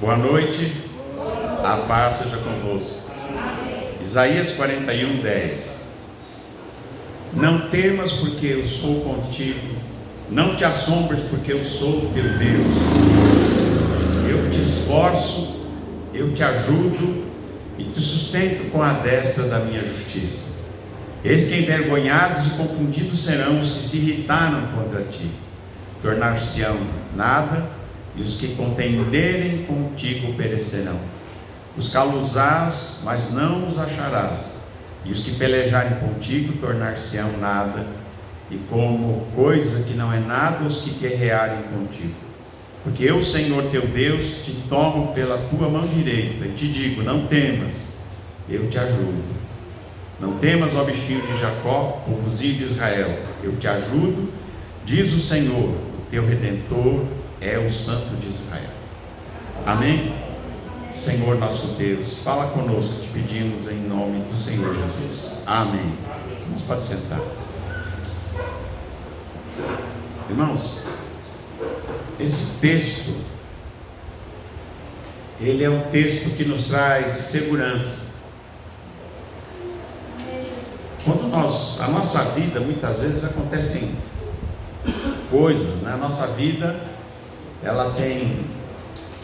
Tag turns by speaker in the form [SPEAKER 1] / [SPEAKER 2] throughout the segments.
[SPEAKER 1] Boa noite, a paz seja convosco. Isaías 41:10. Não temas, porque eu sou contigo, não te assombres, porque eu sou teu Deus. Eu te esforço, eu te ajudo e te sustento com a destra da minha justiça. Eis que envergonhados e confundidos serão os que se irritaram contra ti, tornar-se-ão nada, e os que contenderem contigo perecerão. Buscá-los-ás, mas não os acharás, e os que pelejarem contigo tornar-se-ão nada, e como coisa que não é nada os que guerrearem contigo. Porque eu, Senhor teu Deus, te tomo pela tua mão direita, e te digo: não temas, eu te ajudo. Não temas, ó bichinho de Jacó, povozinho de Israel, eu te ajudo, diz o Senhor, o teu Redentor é o Santo de Israel. Amém? Senhor nosso Deus, fala conosco, te pedimos em nome do Senhor Jesus. Amém. Vamos para sentar. Irmãos, esse texto, ele é um texto que nos traz segurança. Quando a nossa vida, muitas vezes acontecem coisas, né? A nossa vida, ela tem,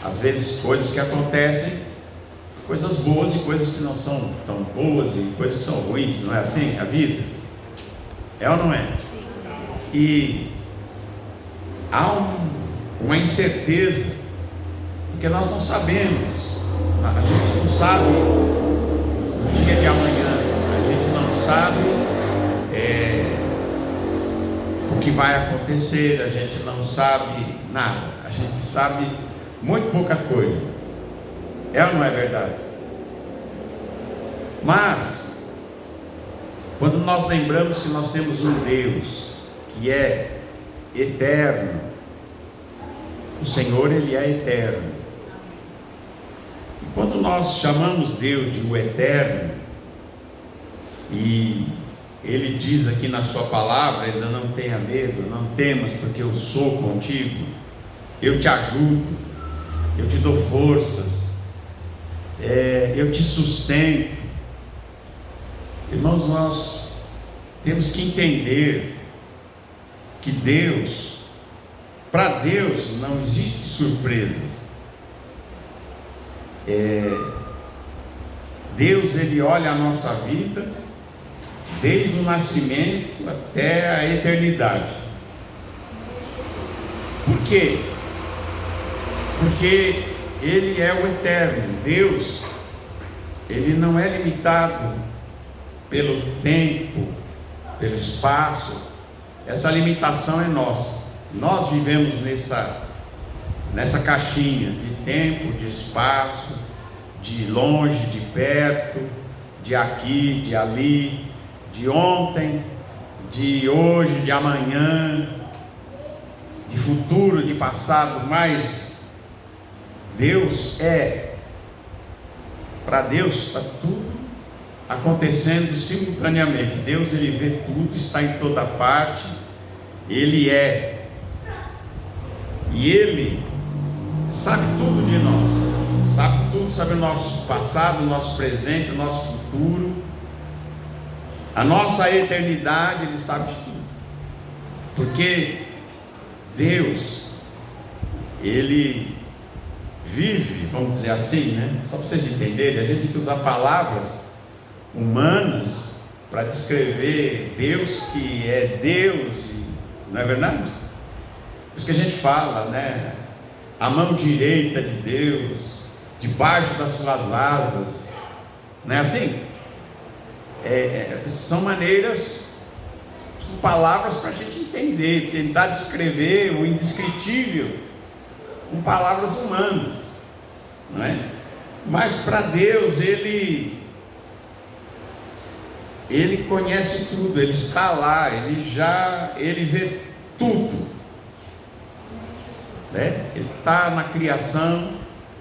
[SPEAKER 1] às vezes, coisas que acontecem, coisas boas e coisas que não são tão boas, e coisas que são ruins, não é assim a vida? É ou não é? E há uma incerteza, porque nós não sabemos, a gente não sabe o dia de amanhã, a gente não sabe o que vai acontecer, a gente não sabe nada, a gente sabe muito pouca coisa. É ou não é verdade? Mas quando nós lembramos que nós temos um Deus que é eterno, o Senhor, Ele é eterno, e quando nós chamamos Deus de o eterno, e Ele diz aqui na sua palavra: ainda não tenha medo, não temas, porque eu sou contigo, eu te ajudo, eu te dou forças, eu te sustento. Irmãos, nós temos que entender que Deus, para Deus não existe surpresas. Deus, Ele olha a nossa vida desde o nascimento até a eternidade. Por quê? Porque Ele é o eterno. Deus, Ele não é limitado pelo tempo, pelo espaço. Essa limitação é nossa. Nós vivemos nessa caixinha de tempo, de espaço, de longe, de perto, de aqui, de ali, de ontem, de hoje, de amanhã, de futuro, de passado. Mas Deus para Deus está tudo acontecendo simultaneamente. Deus, Ele vê tudo, está em toda parte, Ele é, e Ele sabe tudo de nós, sabe tudo, sabe o nosso passado, o nosso presente, o nosso futuro, a nossa eternidade. Ele sabe de tudo, porque Deus, Ele vive, vamos dizer assim, né? Só para vocês entenderem, a gente tem que usar palavras humanas para descrever Deus, que é Deus, não é verdade? Por isso que a gente fala, né? A mão direita de Deus, debaixo das suas asas, não é assim? São maneiras, palavras para a gente entender, tentar descrever o indescritível com palavras humanas, não é? Mas para Deus, Ele conhece tudo, Ele está lá, Ele vê tudo, né? Ele está na criação,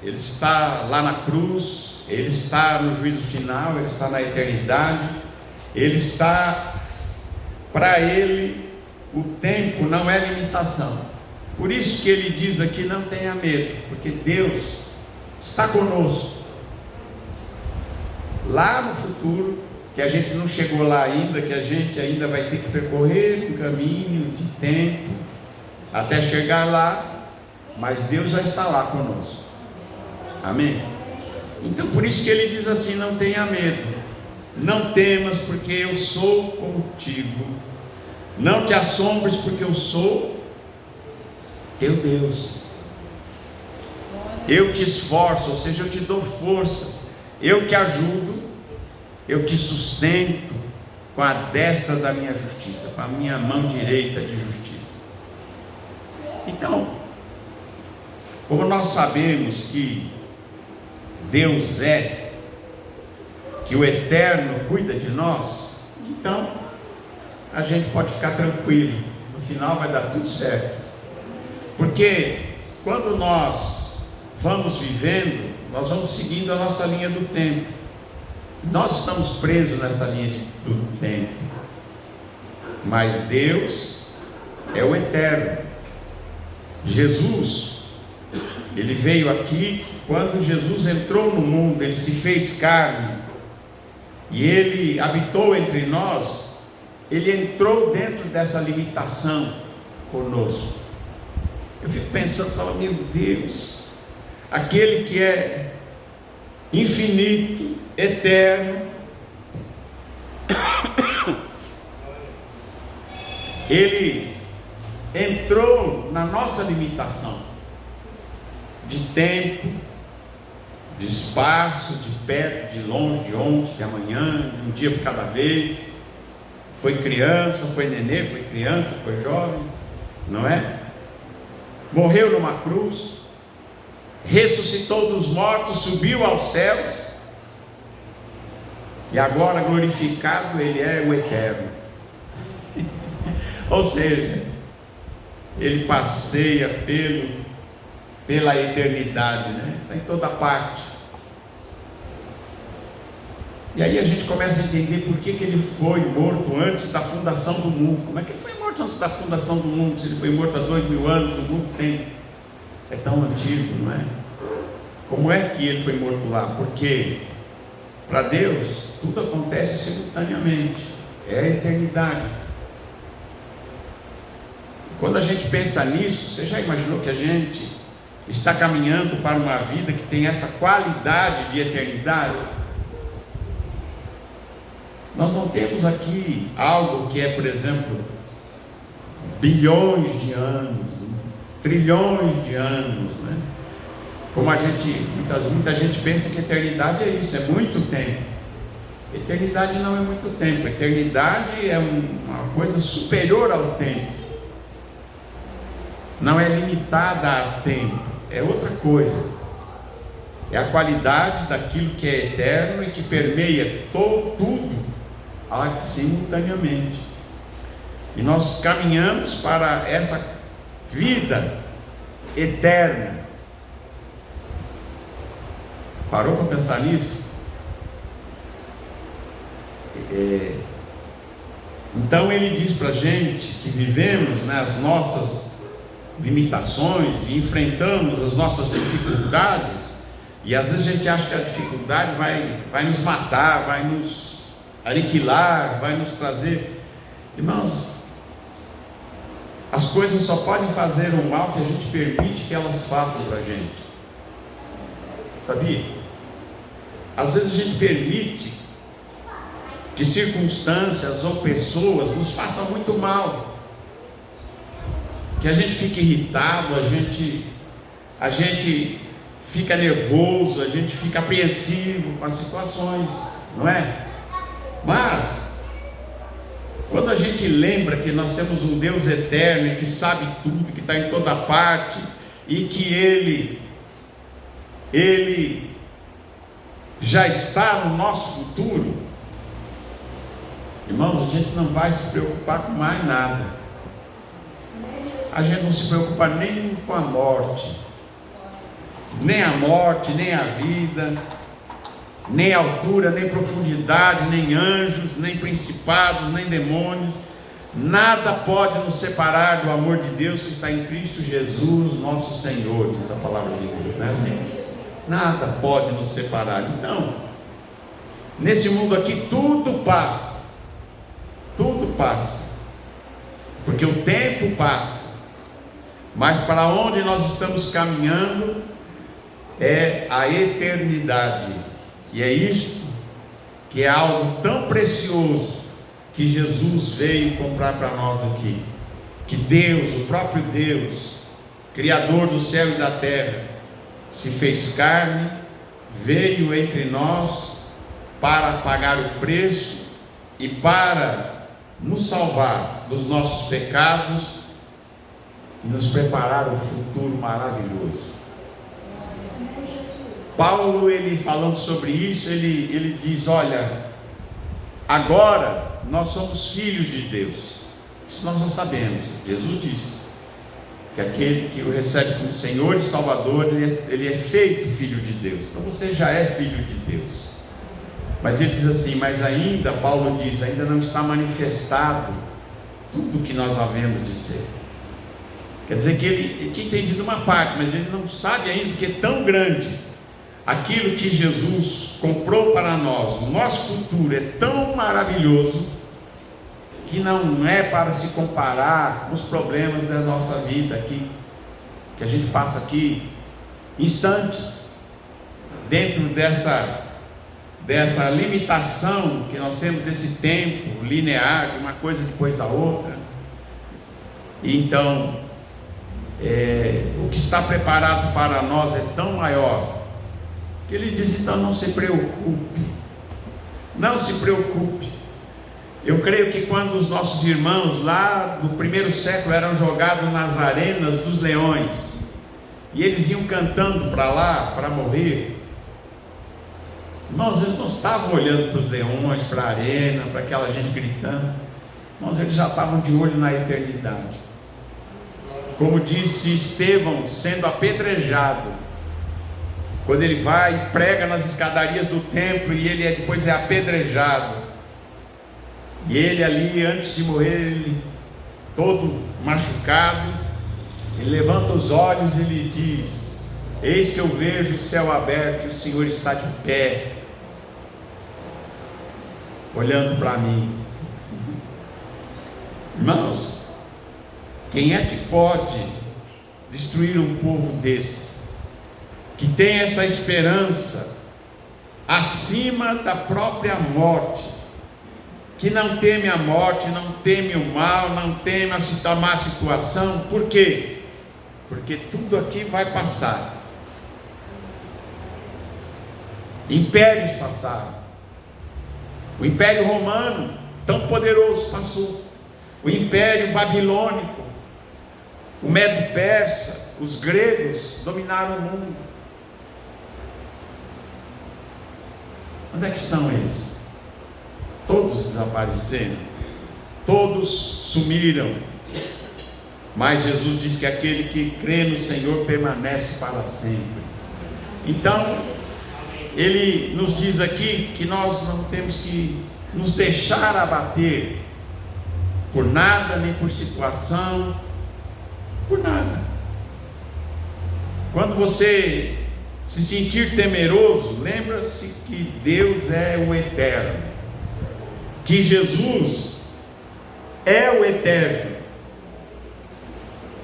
[SPEAKER 1] Ele está lá na cruz, Ele está no juízo final, Ele está na eternidade, Ele está, para Ele, o tempo não é limitação. Por isso que Ele diz aqui: não tenha medo, porque Deus, está conosco. Lá no futuro, que a gente não chegou lá ainda, que a gente ainda vai ter que percorrer um caminho de tempo até chegar lá, mas Deus já está lá conosco. Amém? Então por isso que ele diz assim: não tenha medo, não temas, porque eu sou contigo, não te assombres, porque eu sou teu Deus. Eu te esforço, ou seja, eu te dou forças, eu te ajudo, eu te sustento com a destra da minha justiça, com a minha mão direita de justiça. Então, como nós sabemos que Deus é, que o Eterno cuida de nós, então a gente pode ficar tranquilo, no final vai dar tudo certo. Porque quando nós vamos vivendo, nós vamos seguindo a nossa linha do tempo. Nós estamos presos nessa linha do tempo, mas Deus é o Eterno. Jesus, ele veio aqui, quando Jesus entrou no mundo, ele se fez carne, e ele habitou entre nós. Ele entrou dentro dessa limitação conosco. Eu fico pensando, falo, meu Deus, aquele que é infinito, eterno, ele entrou na nossa limitação de tempo, de espaço, de perto, de longe, de ontem, de amanhã, de um dia por cada vez. Foi criança, foi nenê, foi criança, foi jovem, não é? Morreu numa cruz, ressuscitou dos mortos, subiu aos céus, e agora glorificado ele é o Eterno. Ou seja, ele passeia pela eternidade, né? Está em toda parte. E aí a gente começa a entender por que ele foi morto antes da fundação do mundo. Como é que ele foi morto antes da fundação do mundo? Se ele foi morto há 2000 anos, o mundo é tão antigo, não é? Como é que ele foi morto lá? Porque para Deus tudo acontece simultaneamente, é a eternidade. Quando a gente pensa nisso, você já imaginou que a gente está caminhando para uma vida que tem essa qualidade de eternidade? Nós não temos aqui algo que é, por exemplo, bilhões de anos, trilhões de anos, né? Como muita gente pensa que eternidade é isso, é muito tempo. Eternidade não é muito tempo. Eternidade é uma coisa superior ao tempo. Não é limitada a tempo, é outra coisa. É a qualidade daquilo que é eterno e que permeia tudo simultaneamente. E nós caminhamos para essa vida eterna. Parou para pensar nisso? Então ele diz para a gente que vivemos, né, as nossas limitações e enfrentamos as nossas dificuldades, e às vezes a gente acha que a dificuldade vai nos matar, vai nos aniquilar, vai nos trazer. Irmãos, as coisas só podem fazer o mal que a gente permite que elas façam para a gente, sabia? Às vezes a gente permite que circunstâncias ou pessoas nos façam muito mal, que a gente fique irritado, a gente fica nervoso, a gente fica apreensivo com as situações, não é? Mas quando a gente lembra que nós temos um Deus eterno, que sabe tudo, que está em toda parte, e que Ele já está no nosso futuro, irmãos, a gente não vai se preocupar com mais nada. A gente não se preocupa nem com a morte, nem a vida, nem altura, nem profundidade, nem anjos, nem principados, nem demônios. Nada pode nos separar do amor de Deus que está em Cristo Jesus, nosso Senhor, diz a palavra de Deus, não é assim? Nada pode nos separar. Então, nesse mundo aqui tudo passa, porque o tempo passa, mas para onde nós estamos caminhando é a eternidade, e é isto que é algo tão precioso que Jesus veio comprar para nós aqui, que Deus, o próprio Deus, Criador do céu e da terra, se fez carne, veio entre nós para pagar o preço e para nos salvar dos nossos pecados e nos preparar um futuro maravilhoso. Paulo, ele falando sobre isso, ele diz: olha, agora nós somos filhos de Deus. Isso nós já sabemos. Jesus disse que aquele que o recebe como Senhor e Salvador, ele é feito filho de Deus. Então você já é filho de Deus. Mas ele diz assim: mas ainda, Paulo diz, ainda não está manifestado tudo o que nós havemos de ser. Quer dizer que ele tinha entendido uma parte, mas ele não sabe ainda, porque é tão grande aquilo que Jesus comprou para nós. O nosso futuro é tão maravilhoso que não é para se comparar com os problemas da nossa vida aqui, que a gente passa aqui instantes dentro dessa limitação que nós temos desse tempo linear, de uma coisa depois da outra. E então o que está preparado para nós é tão maior, que ele diz: então não se preocupe, não se preocupe. Eu creio que quando os nossos irmãos lá do primeiro século eram jogados nas arenas dos leões, e eles iam cantando para lá, para morrer, irmãos, eles não estavam olhando para os leões, para a arena, para aquela gente gritando. Irmãos, eles já estavam de olho na eternidade. Como disse Estevão, sendo apedrejado, quando ele vai e prega nas escadarias do templo, e ele depois é apedrejado, e ele ali, antes de morrer, ele todo machucado, ele levanta os olhos e ele diz: eis que eu vejo o céu aberto e o Senhor está de pé, olhando para mim. Irmãos, quem é que pode destruir um povo desse, que tem essa esperança acima da própria morte, que não teme a morte, não teme o mal, não teme a má situação? Por quê? Porque tudo aqui vai passar. Impérios passaram. O Império Romano, tão poderoso, passou. O Império Babilônico, o Medo-Persa, os gregos dominaram o mundo. Onde é que estão eles? Todos desapareceram, todos sumiram. Mas Jesus diz que aquele que crê no Senhor permanece para sempre. Então, ele nos diz aqui que nós não temos que nos deixar abater por nada, nem por situação, por nada. Quando você se sentir temeroso, lembra-se que Deus é o eterno, que Jesus é o eterno.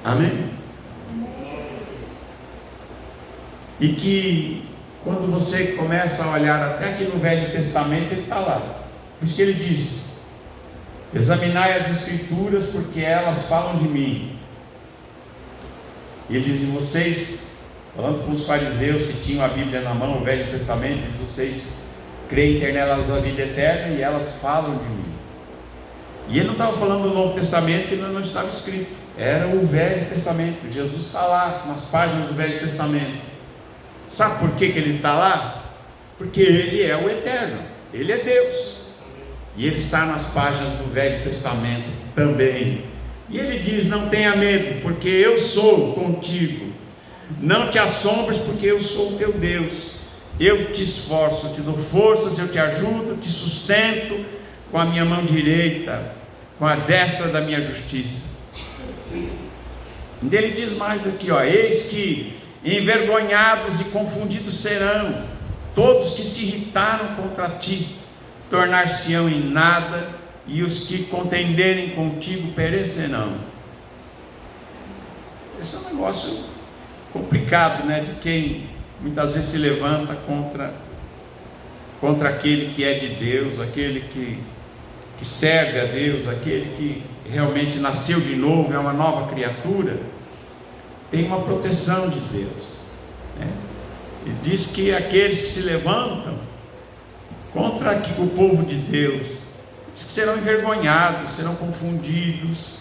[SPEAKER 1] Amém? E que quando você começa a olhar até aqui no Velho Testamento, ele está lá. Por isso que ele diz: examinai as Escrituras, porque elas falam de mim. E ele diz: e vocês, falando com os fariseus que tinham a Bíblia na mão, o Velho Testamento, ele diz: vocês creem ter nelas a vida eterna e elas falam de mim. E ele não estava falando do Novo Testamento, que não estava escrito, era o Velho Testamento. Jesus está lá nas páginas do Velho Testamento. Sabe por que ele está lá? Porque ele é o eterno, ele é Deus, e ele está nas páginas do Velho Testamento também. E ele diz: não tenha medo, porque eu sou contigo. Não te assombres, porque eu sou o teu Deus. Eu te esforço, eu te dou forças, eu te ajudo, te sustento com a minha mão direita, com a destra da minha justiça. E ele diz mais aqui, eis que envergonhados e confundidos serão todos que se irritaram contra ti, tornar-se-ão em nada, e os que contenderem contigo perecerão. Esse é um negócio complicado, né? De quem muitas vezes se levanta contra aquele que é de Deus, aquele que serve a Deus, aquele que realmente nasceu de novo, é uma nova criatura. Tem uma proteção de Deus, né? Ele diz que aqueles que se levantam contra o povo de Deus serão envergonhados, serão confundidos,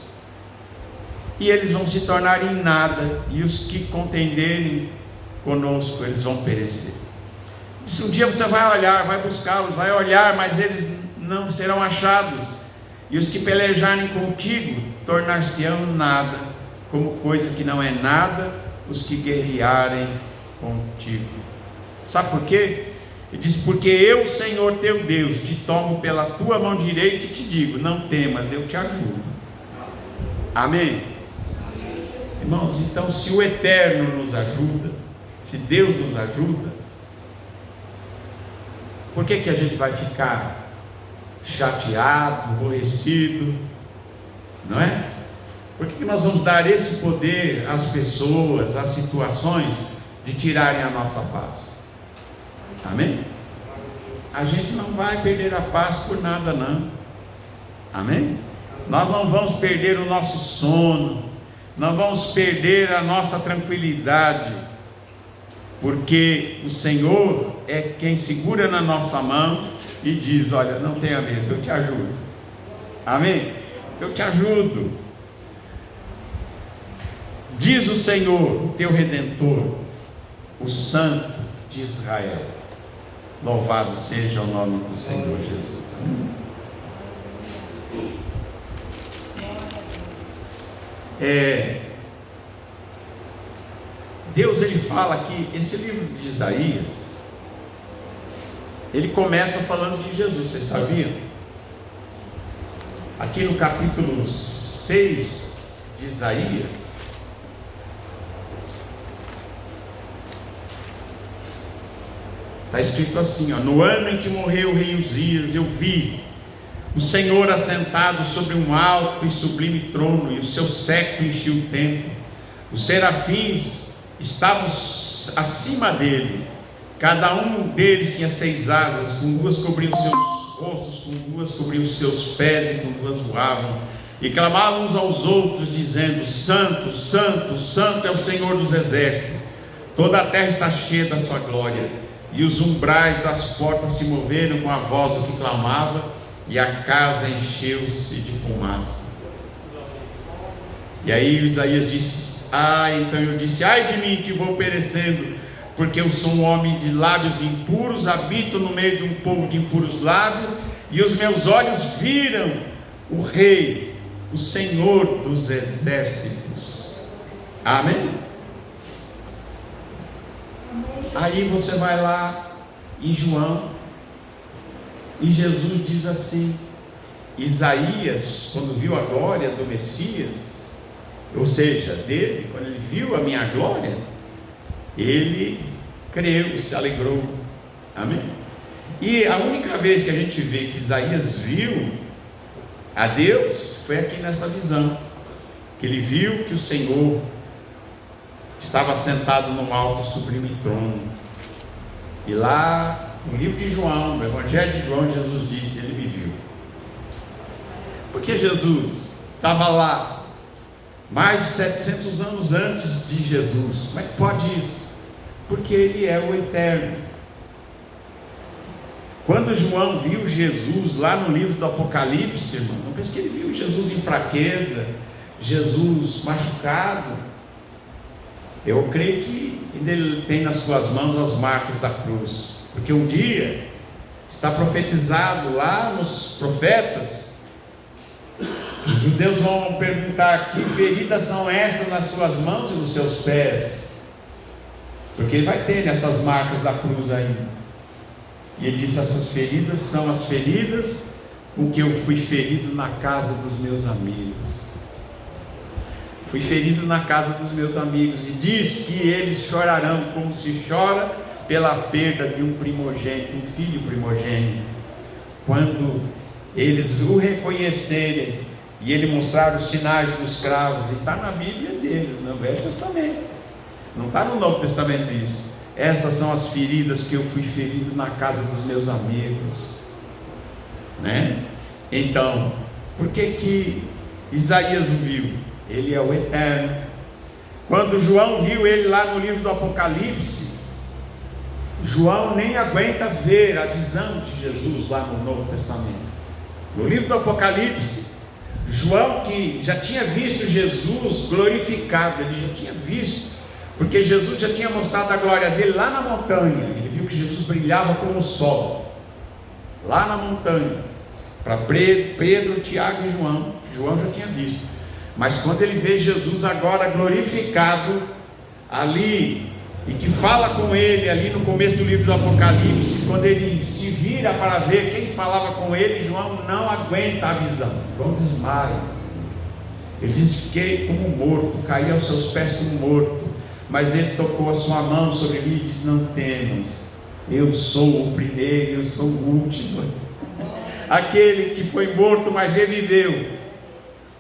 [SPEAKER 1] e eles vão se tornar em nada, e os que contenderem conosco, eles vão perecer. Se um dia você vai olhar, vai buscá-los, vai olhar, mas eles não serão achados, e os que pelejarem contigo tornar-se-ão nada, como coisa que não é nada, os que guerrearem contigo. Sabe por quê? Ele diz: porque eu, Senhor teu Deus, te tomo pela tua mão direita e te digo: não temas, eu te ajudo. Amém? Irmãos, então se o Eterno nos ajuda, se Deus nos ajuda, por que a gente vai ficar chateado, aborrecido? Não é? Por que nós vamos dar esse poder às pessoas, às situações, de tirarem a nossa paz? Amém? A gente não vai perder a paz por nada, não. Amém? Nós não vamos perder o nosso sono, não vamos perder a nossa tranquilidade, porque o Senhor é quem segura na nossa mão e diz: olha, não tenha medo, eu te ajudo. Amém? Eu te ajudo. Diz o Senhor, o teu Redentor, o Santo de Israel. Louvado seja o nome do Senhor Jesus. Deus, ele fala aqui, esse livro de Isaías, ele começa falando de Jesus, vocês sabiam? Aqui no capítulo 6 de Isaías, está escrito assim, ó: no ano em que morreu o rei Uzias, eu vi o Senhor assentado sobre um alto e sublime trono, e o seu séquito enchia o templo. Os serafins estavam acima dele, cada um deles tinha 6 asas, com 2 cobriam os seus rostos, com 2 cobriam os seus pés, e com 2 voavam, e clamavam uns aos outros, dizendo: Santo, Santo, Santo é o Senhor dos exércitos, toda a terra está cheia da sua glória. E os umbrais das portas se moveram com a voz do que clamava, e a casa encheu-se de fumaça. E aí Isaías disse: então eu disse: ai de mim que vou perecendo, porque eu sou um homem de lábios impuros, habito no meio de um povo de impuros lábios, e os meus olhos viram o Rei, o Senhor dos exércitos. Amém? Aí você vai lá em João, e Jesus diz assim: Isaías, quando viu a glória do Messias, ou seja, dele, quando ele viu a minha glória, ele creu, se alegrou. Amém? E a única vez que a gente vê que Isaías viu a Deus foi aqui nessa visão, que ele viu que o Senhor estava sentado num alto e sublime trono. E lá no livro de João, no Evangelho de João, Jesus disse: ele me viu. Porque Jesus estava lá mais de 700 anos antes de Jesus. Como é que pode isso? Porque ele é o Eterno. Quando João viu Jesus lá no livro do Apocalipse, irmão, não pense que ele viu Jesus em fraqueza, Jesus machucado. Eu creio que ele tem nas suas mãos as marcas da cruz, porque um dia está profetizado lá nos profetas, os judeus vão perguntar: que feridas são estas nas suas mãos e nos seus pés? Porque ele vai ter essas marcas da cruz ainda. E ele disse: essas feridas são as feridas com que eu fui ferido na casa dos meus amigos. Fui ferido na casa dos meus amigos. E diz que eles chorarão como se chora pela perda de um primogênito, um filho primogênito. Quando eles o reconhecerem e ele mostrar os sinais dos cravos. E está na Bíblia deles, no Velho Testamento. Não está no Novo Testamento isso. Estas são as feridas que eu fui ferido na casa dos meus amigos, né? Então, por que Isaías o viu? Ele é o Eterno. Quando João viu ele lá no livro do Apocalipse, João nem aguenta ver a visão de Jesus lá no Novo Testamento. No livro do Apocalipse, João, que já tinha visto Jesus glorificado, ele já tinha visto, porque Jesus já tinha mostrado a glória dele lá na montanha. Ele viu que Jesus brilhava como o sol, lá na montanha, para Pedro, Tiago e João. João já tinha visto, mas quando ele vê Jesus agora glorificado ali, e que fala com ele ali no começo do livro do Apocalipse, quando ele se vira para ver quem falava com ele, João não aguenta a visão, João desmaia. Ele diz: fiquei como morto, caí aos seus pés como morto. Mas ele tocou a sua mão sobre mim e disse: não temas, eu sou o primeiro, eu sou o último, aquele que foi morto mas reviveu,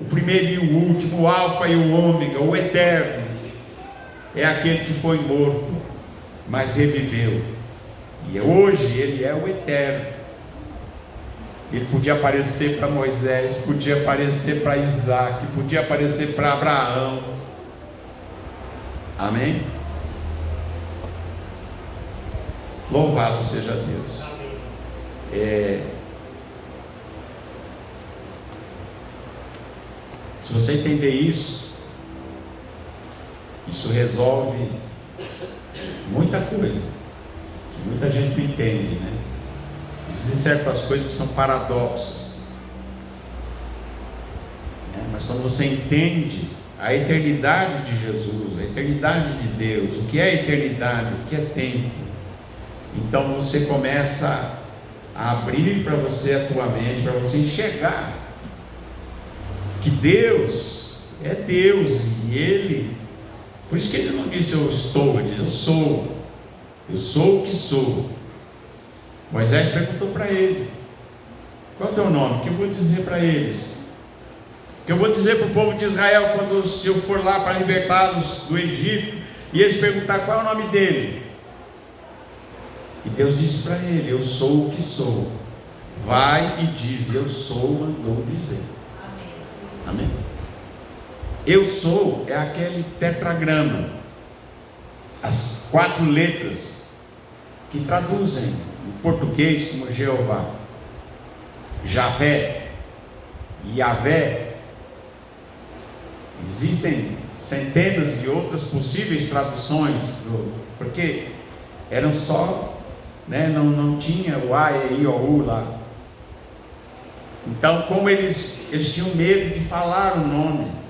[SPEAKER 1] o primeiro e o último, o alfa e o ômega, o eterno. É aquele que foi morto mas reviveu, e hoje ele é o eterno. Ele podia aparecer para Moisés, podia aparecer para Isaac, podia aparecer para Abraão. Amém? Louvado seja Deus. Se você entender isso resolve muita coisa que muita gente não entende, né? Existem certas coisas que são paradoxos, né? Mas quando você entende a eternidade de Jesus, a eternidade de Deus, o que é eternidade, o que é tempo, então você começa a abrir para você a tua mente, para você enxergar que Deus é Deus, e Ele, por isso que Ele não disse eu estou, Ele disse eu sou o que sou. Moisés perguntou para ele: qual é o teu nome? O que eu vou dizer para eles? Que eu vou dizer para o povo de Israel quando se eu for lá para libertá-los do Egito, e eles perguntar qual é o nome dele? E Deus disse para ele: eu sou o que sou. Vai e diz: eu sou, mandou dizer. Amém? Eu sou é aquele tetragrama, as 4 letras que traduzem em português como Jeová, Javé, Yavé. Existem centenas de outras possíveis traduções, porque eram só, né, não tinha o A, E, I, O, U lá. Então, como eles tinham medo de falar o nome,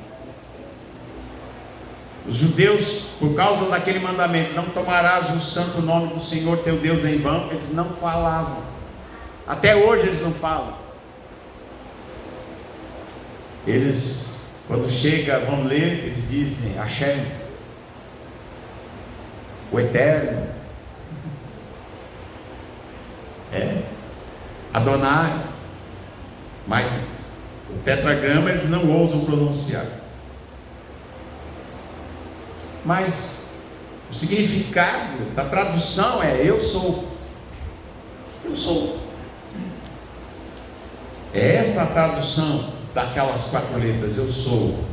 [SPEAKER 1] os judeus, por causa daquele mandamento, não tomarás o santo nome do Senhor teu Deus em vão, eles não falavam. Até hoje eles não falam. Eles, quando chega, vão ler, eles dizem Hashem, o Eterno, Adonai, mas o tetragrama eles não ousam pronunciar. Mas o significado da tradução é eu sou. Eu sou. É esta a tradução daquelas 4 letras, eu sou.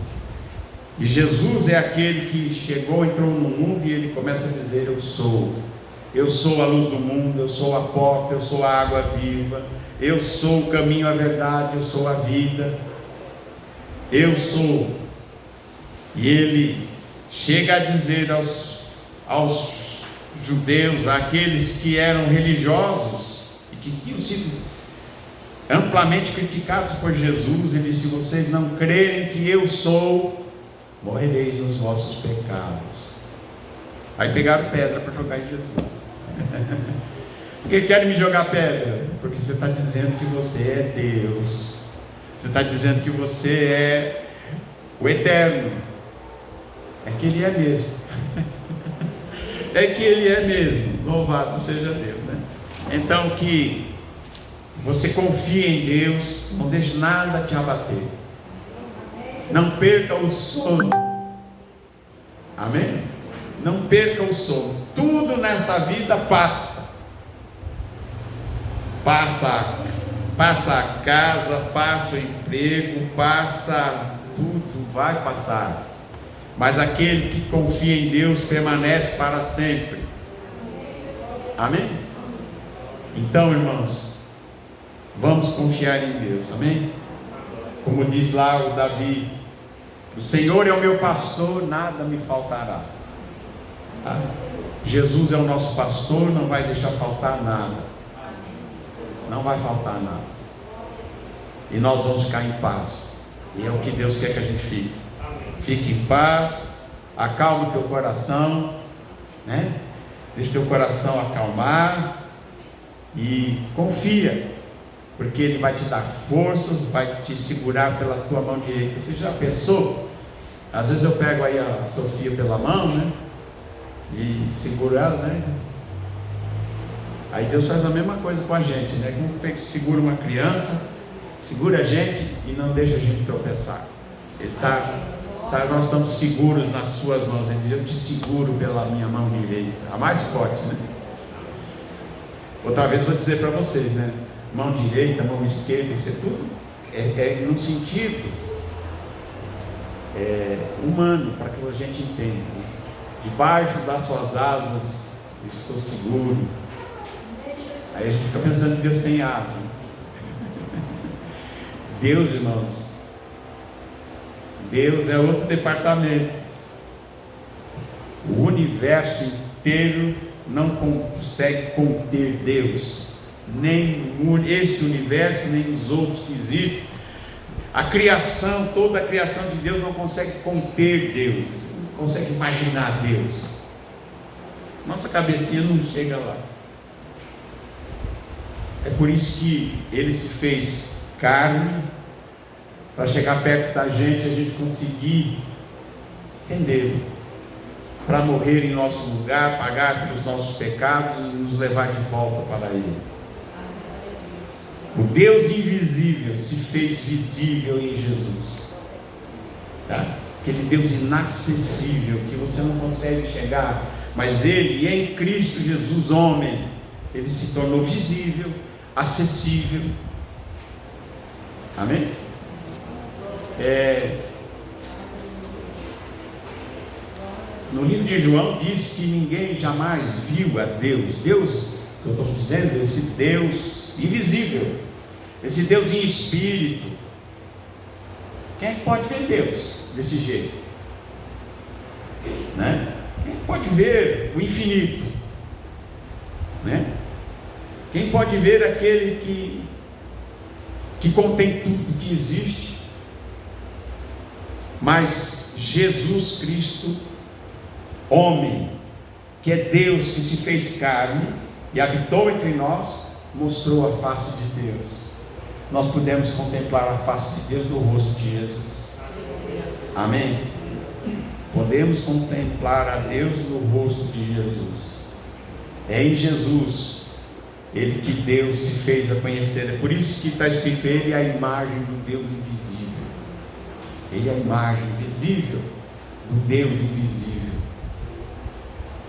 [SPEAKER 1] E Jesus é aquele que chegou, entrou no mundo e ele começa a dizer eu sou. Eu sou a luz do mundo, eu sou a porta, eu sou a água viva, eu sou o caminho, a verdade, eu sou a vida. Eu sou. E ele chega a dizer aos judeus, àqueles que eram religiosos e que tinham sido amplamente criticados por Jesus, ele disse: se vocês não crerem que eu sou, morrereis nos vossos pecados. Aí pegaram pedra para jogar em Jesus. Por que querem me jogar pedra? Porque você está dizendo que você é Deus, você está dizendo que você é o Eterno, É que Ele é mesmo. É que Ele é mesmo. Louvado seja Deus, né? Então que você confie em Deus, não deixe nada te abater. Não perca o sono. Amém? Não perca o sono. Tudo nessa vida passa. Passa a casa, passa o emprego, passa tudo, vai passar. Mas aquele que confia em Deus permanece para sempre. Amém? Então, irmãos, vamos confiar em Deus. Amém? Como diz lá o Davi: o Senhor é o meu pastor, nada me faltará. Jesus é o nosso pastor, não vai deixar faltar nada. Não vai faltar nada. E nós vamos ficar em paz. E é o que Deus quer que a gente fique. Fique em paz. Acalma o teu coração, né? Deixa o teu coração acalmar. E confia, porque Ele vai te dar forças, vai te segurar pela tua mão direita. Você já pensou? Às vezes eu pego aí a Sofia pela mão, né? E seguro ela, né? Aí Deus faz a mesma coisa com a gente, né? Como segura uma criança, segura a gente e não deixa a gente tropeçar. Ele nós estamos seguros nas suas mãos. Ele diz: eu te seguro pela minha mão direita, a mais forte, né? Outra vez vou dizer para vocês, né? Mão direita, mão esquerda, isso é tudo num sentido humano, para que a gente entenda, né? Debaixo das suas asas eu estou seguro. Aí a gente fica pensando que Deus tem asa. Deus, irmãos, Deus é outro departamento. O universo inteiro não consegue conter Deus, nem este universo, nem os outros que existem. A criação, toda a criação de Deus não consegue conter Deus, não consegue imaginar Deus. Nossa cabecinha não chega lá. É por isso que Ele se fez carne, para chegar perto da gente, a gente conseguir entender, para morrer em nosso lugar, pagar pelos nossos pecados e nos levar de volta para Ele. O Deus invisível se fez visível em Jesus, tá? Aquele Deus inacessível que você não consegue chegar, mas Ele, em Cristo Jesus, homem, Ele se tornou visível, acessível. Amém? No livro de João diz que ninguém jamais viu a Deus. Deus, que eu estou dizendo, esse Deus invisível, esse Deus em espírito. Quem é que pode ver Deus desse jeito? Né? Quem pode ver o infinito? Né? Quem pode ver aquele que contém tudo que existe? Mas Jesus Cristo, homem, que é Deus que se fez carne e habitou entre nós, mostrou a face de Deus. Nós pudemos contemplar a face de Deus no rosto de Jesus. Amém? Podemos contemplar a Deus no rosto de Jesus. É em Jesus, Ele que Deus se fez a conhecer. É por isso que está escrito: Ele é a imagem do Deus invisível. Ele é a imagem visível do Deus invisível.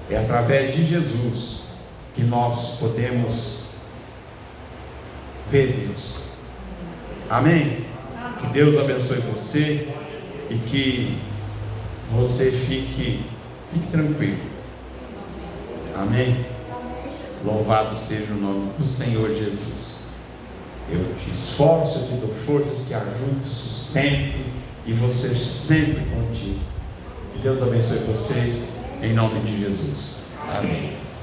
[SPEAKER 1] É através de Jesus que nós podemos ver Deus. Amém? Que Deus abençoe você e que você fique tranquilo. Amém? Louvado seja o nome do Senhor Jesus. Eu te esforço, eu te dou forças, te ajudo, te sustento, e você sempre contigo. Que Deus abençoe vocês, em nome de Jesus. Amém.